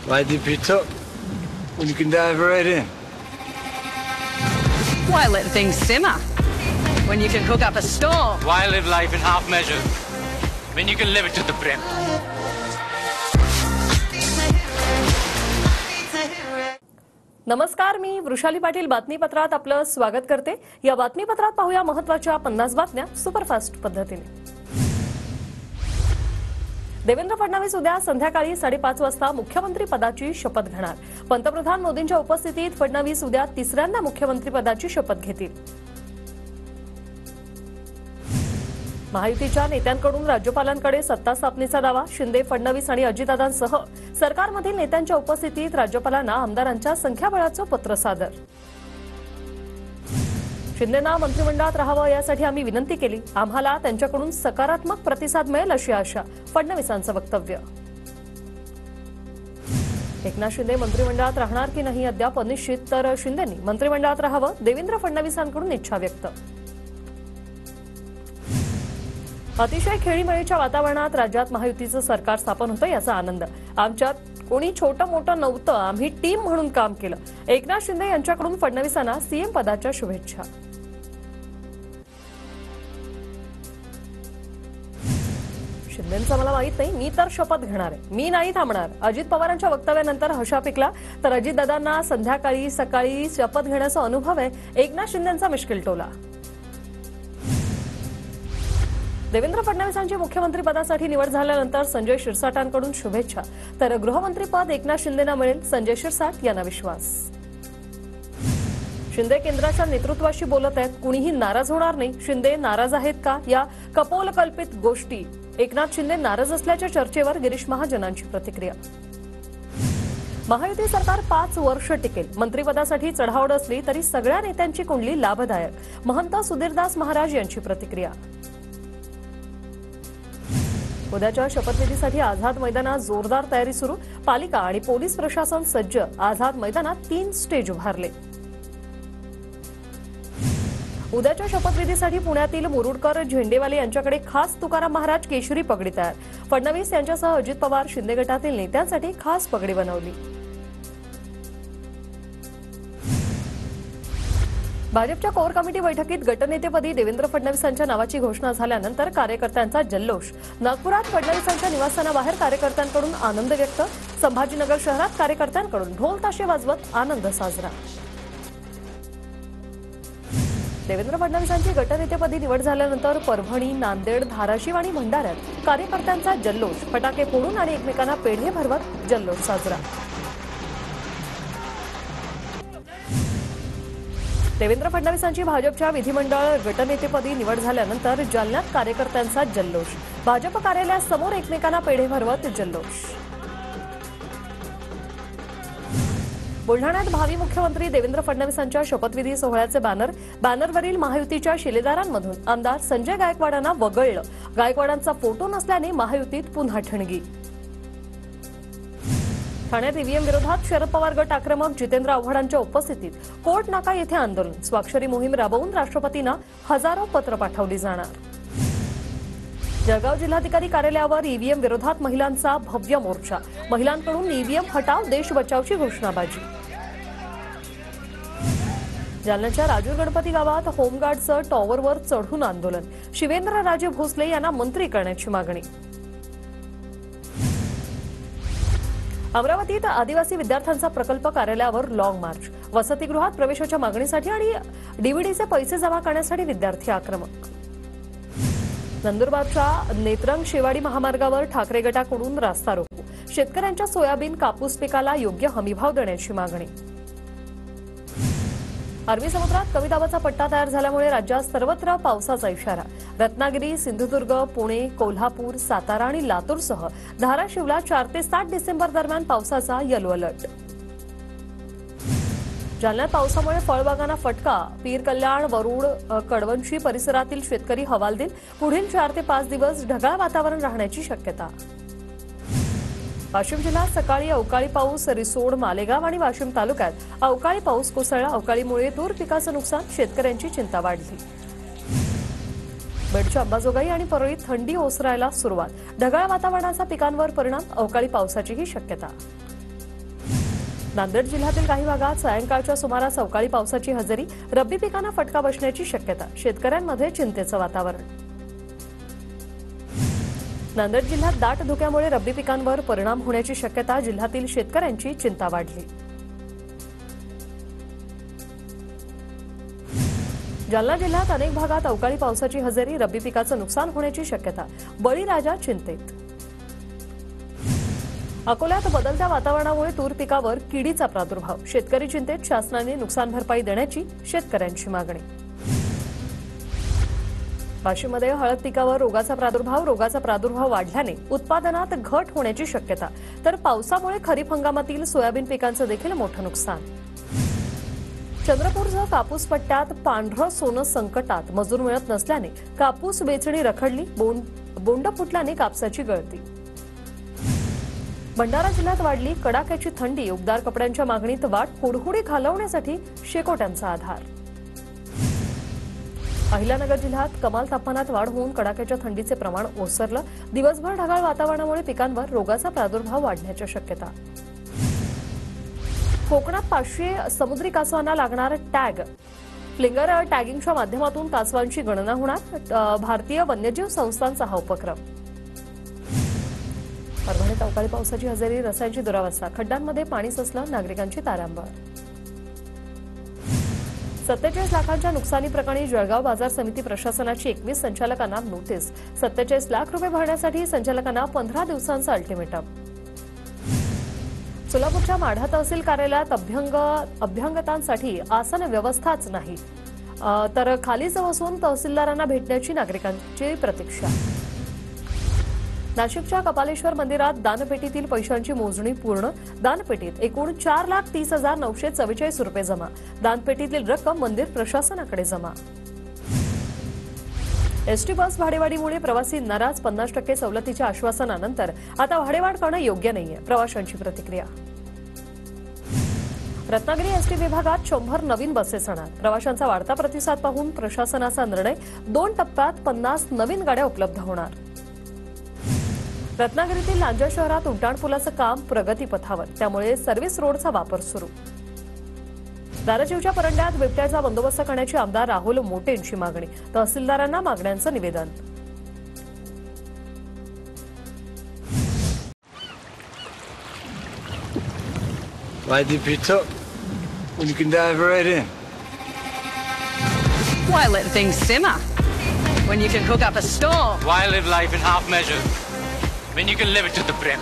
Why dip it up when you can dive right in? Why let things simmer when you can cook up a storm? Why live life in half measures when you can live it to the brim? नमस्कार, मी वृषाली पाटील बातमीपत्रात आपलं स्वागत करते। या बातमीपत्रात पाहूया महत्त्वाच्या 50 बातम्या superfast पद्धतीने। देवेंद्र फडणवीस उद्या संध्याकाळी 5:30 वाजता मुख्यमंत्री पदाची शपथ घेणार। पंतप्रधान मोदींच्या उपस्थितीत फडणवीस उद्या तिसऱ्यांदा मुख्यमंत्री पदाची शपथ घेतील। महायुतीच्या नेत्यांकडून राज्यपालांकडे सत्ता स्थापनेचा दावा। शिंदे, फडणवीस आणि अजितदादांसह सरकारमधील नेत्यांच्या उपस्थितीत राज्यपालांना आमदारांच्या संख्याबळाचं पत्र सादर। शिंदेंना मंत्रिमंडळात राहावं यासाठी आम्ही विनंती केली, आम्हाला त्यांच्याकडून सकारात्मक प्रतिसाद मिळेल अशी आशा, फडणवीसांचं वक्तव्य। एकनाथ शिंदे मंत्रिमंडळात राहणार की नाही अद्याप अनिश्चित, तर शिंदेंनी मंत्रिमंडळात राहावं, देवेंद्र फडणवीसांकडून इच्छा व्यक्त। अतिशय खेळीमेळीच्या वातावरणात राज्यात महायुतीचं सरकार स्थापन होतं याचा आनंद। आमच्यात कोणी छोटं मोठं नव्हतं, आम्ही टीम म्हणून काम केलं। एकनाथ शिंदे यांच्याकडून फडणवीसांना सीएम पदाच्या शुभेच्छा। शिंदेंचं मला माहित नाही, मी तर शपथ घेणार आहे, मी नाही थांबणार। अजित पवारांच्या वक्तव्यानंतर हशा पिकला, तर अजितदादांना संध्याकाळी सकाळी शपथ घेण्याचा अनुभव आहे, एकनाथ शिंदेंचा मिश्किल टोला। देवेंद्र फडणवीसांची मुख्यमंत्री पदासाठी निवड झाल्यानंतर संजय शिरसाटांकडून शुभेच्छा, तर गृहमंत्रीपद एकनाथ शिंदेंना मिळेल, संजय शिरसाट यांना विश्वास। शिंदे केंद्राच्या नेतृत्वाशी बोलत आहेत, कुणीही नाराज होणार नाही। शिंदे नाराज आहेत का या कपोलकल्पित गोष्टी? एकनाथ शिंदे नाराज असल्याच्या चर्चेवर गिरीश महाजनांची प्रतिक्रिया। महायुती सरकार 5 वर्ष टिकेल, मंत्रिपदासाठी चढाओढ असली तरी सगळ्या नेत्यांची कुंडली लाभदायक, महंत सुधीरदास महाराज यांची प्रतिक्रिया। उद्याच्या शपथविधीसाठी आझाद मैदानात जोरदार तयारी सुरू, पालिका आणि पोलीस प्रशासन सज्ज। आझाद मैदानात 3 स्टेज उभारले। उद्याच्या शपथविधीसाठी पुण्यातील मुरुडकर, झेंडेवाले यांच्याकडे खास तुकाराम महाराज केशरी पगडी तयार। फडणवीस यांच्यासह अजित पवार, शिंदे गटातील नेत्यांसाठी खास पगडी बनवली। भाजपच्या कोर कमिटी बैठकीत गटनेतेपदी देवेंद्र फडणवीसांच्या नावाची घोषणा झाल्यानंतर कार्यकर्त्यांचा जल्लोष। नागपुरात फडणवीसांच्या निवासस्थानाबाहेर कार्यकर्त्यांकडून आनंद व्यक्त। संभाजीनगर शहरात कार्यकर्त्यांकडून ढोल ताशे वाजवत आनंद साजरा। देवेंद्र फडणवीसांची गटनेतेपदी निवड झाल्यानंतर परभणी, नांदेड, धाराशिव आणि भंडाऱ्यात कार्यकर्त्यांचा जल्लोष। फटाके फोडून आणि एकमेकांना पेढे भरवत जल्लोष साजरा। देवेंद्र फडणवीसांची भाजपच्या विधिमंडळ गटनेतेपदी निवड झाल्यानंतर जालन्यात कार्यकर्त्यांचा जल्लोष। भाजप कार्यालयासमोर एकमेकांना पेढे भरवत जल्लोष। बुलढाण्यात भावी मुख्यमंत्री देवेंद्र फडणवीसांच्या शपथविधी सोहळ्याचे बॅनरवरील महायुतीच्या शिलेदारांमधून आमदार संजय गायकवाडांना वगळलं। गायकवाडांचा फोटो नसल्याने महायुतीत पुन्हा ठणगी। ठाण्यात ईव्हीएम विरोधात शरद पवार गट आक्रमक, जितेंद्र आव्हाडांच्या उपस्थितीत कोर्ट नाका येथे आंदोलन। स्वाक्षरी मोहीम राबवून राष्ट्रपतींना हजारो पत्र पाठवली जाणार। जळगाव जिल्हाधिकारी कार्यालयावर ईव्हीएम विरोधात महिलांचा भव्य मोर्चा। महिलांकडून ईव्हीएम हटाव, देश बचावची घोषणाबाजी। जालन्याच्या राजूर गणपती गावात होमगार्डचं टॉवरवर चढून आंदोलन। शिवेंद्रराजे भोसले यांना मंत्री करण्याची मागणी। अमरावतीत आदिवासी विद्यार्थ्यांचा प्रकल्प कार्यालयावर लॉंग मार्च। वसतिगृहात प्रवेशाच्या मागणीसाठी आणि डीव्हीडीचे पैसे जमा करण्यासाठी विद्यार्थी आक्रमक। नंदुरबारच्या नेत्रंग शेवाडी महामार्गावर ठाकरे गटाकडून रास्ता रोको। शेतकऱ्यांच्या सोयाबीन, कापूस पिकाला योग्य हमीभाव देण्याची मागणी। अरबी समुद्रात कमी दाबाचा पट्टा तयार झाल्यामुळे राज्यात सर्वत्र पावसाचा इशारा। रत्नागिरी, सिंधुदुर्ग, पुणे, कोल्हापूर, सातारा आणि लातूरसह धाराशिवला 4 ते 7 डिसेंबर दरम्यान पावसाचा येलो अलर्ट। जालन्यात पावसामुळे फळबागांना फटका। पीर कल्याण, वरुड, कडवंशी परिसरातील शेतकरी हवालदिल। पुढील 4 ते 5 दिवस ढगाळ वातावरण राहण्याची शक्यता। वाशिम जिल्ह्यात सकाळी अवकाळी पाऊस। रिसोड, मालेगाव आणि वाशिम तालुक्यात अवकाळी पाऊस कोसळला। अवकाळीमुळे तूर पिकाचं नुकसान, शेतकऱ्यांची चिंता वाढली। बीडच्या अंबाजोगाई आणि परळीत थंडी ओसरायला सुरुवात। ढगाळ वातावरणाचा पिकांवर परिणाम, अवकाळी पावसाचीही शक्यता। नांदेड जिल्ह्यातील काही भागात सायंकाळच्या सुमारास अवकाळी पावसाची हजेरी, रब्बी पिकांना फटका बसण्याची शक्यता, शेतकऱ्यांमध्ये चिंतेचं वातावरण. नांदेड जिल्ह्यात दाट धुक्यामुळे रब्बी पिकांवर परिणाम होण्याची शक्यता, जिल्ह्यातील शेतकऱ्यांची चिंता वाढली. जालना जिल्ह्यात अनेक भागात अवकाळी पावसाची हजेरी, रब्बी पिकाचं नुकसान होण्याची शक्यता, बळीराजा चिंतेत. अकोल्यात बदलत्या वातावरणामुळे तूर पिकावर किडीचा प्रादुर्भाव, शेतकरी चिंतेत, शासनाने नुकसान भरपाई देण्याची शेतकऱ्यांची मागणी. वाशिममध्ये हळद पिकावर रोगाचा प्रादुर्भाव वाढल्याने उत्पादनात घट होण्याची शक्यता, तर पावसामुळे खरीप हंगामातील सोयाबीन पिकांचं देखील मोठं नुकसान. चंद्रपूरच्या कापूस पट्ट्यात पांढरं सोनं संकटात, मजूर मिळत नसल्याने कापूस वेचणी रखडली, बोंड फुटल्याने कापसाची गळती. भंडारा जिल्ह्यात वाढली कडाक्याची थंडी, उबदार कपड्यांच्या मागणीत वाढ, हुडहुडी घालवण्यासाठी शेकोट्यांचा आधार. अहिल्यानगर जिल्ह्यात कमाल तापमानात वाढ होऊन कडाक्याच्या थंडीचे प्रमाण ओसरलं, दिवसभर ढगाळ वातावरणामुळे पिकांवर रोगाचा प्रादुर्भाव वाढण्याच्या शक्यता. कोकणात 500 समुद्री कासवांना लागणार टॅग, फ्लिंगर टॅगिंगच्या माध्यमातून कासवांची गणना होणार, भारतीय वन्यजीव संस्थांचा हा उपक्रम. परभणीत अवकाळी पावसाची हजेरी, रस्त्यांची दुरावस्था, खड्ड्यांमध्ये पाणी साचलं, नागरिकांची तारांबळ. 47 लाखांच्या नुकसानी प्रकरणी जळगाव बाजार समिती प्रशासनाची 21 संचालकांना नोटीस, 47 लाख रुपये भरण्यासाठी संचालकांना 15 दिवसांचं अल्टिमेटम. सोलापूरच्या माढा तहसील कार्यालयात अभ्यंगतांसाठी आसन व्यवस्थाच नाही, तर खालीच बसून तहसीलदारांना भेटण्याची नागरिकांची प्रतीक्षा. नाशिकच्या कपालेश्वर मंदिरात दानपेटीतील पैशांची मोजणी पूर्ण, दानपेटीत एकूण 4,30,944 रुपये जमा, दानपेटीतील रक्कम मंदिर प्रशासनाकडे जमा. एसटी बस भाडेवाढीमुळे प्रवासी नाराज, 50% सवलतीच्या आश्वासनानंतर आता भाडेवाढ करणं योग्य नाहीये, प्रवाशांची प्रतिक्रिया. रत्नागिरी एसटी विभागात 100 नवीन बसेस येणार, प्रवाशांचा वाढता प्रतिसाद पाहून प्रशासनाचा निर्णय, 2 टप्प्यात 50 नवीन गाड्या उपलब्ध होणार. रत्नागिरीतील लांजा शहरात उड्डाणपुलाचं काम प्रगतीपथावर, त्यामुळे सर्व्हिस रोडचा वापर सुरू. धाराशिवच्या परंड्यात बिबट्याचा बंदोबस्त करण्याची आमदार राहुल मोटे यांची मागणी, तहसीलदारांना मागण्यांचं निवेदन. Why dip it up when you can dive right in? Why let things simmer when you can cook up a storm? Why live life in half measures when you can live it to the brim?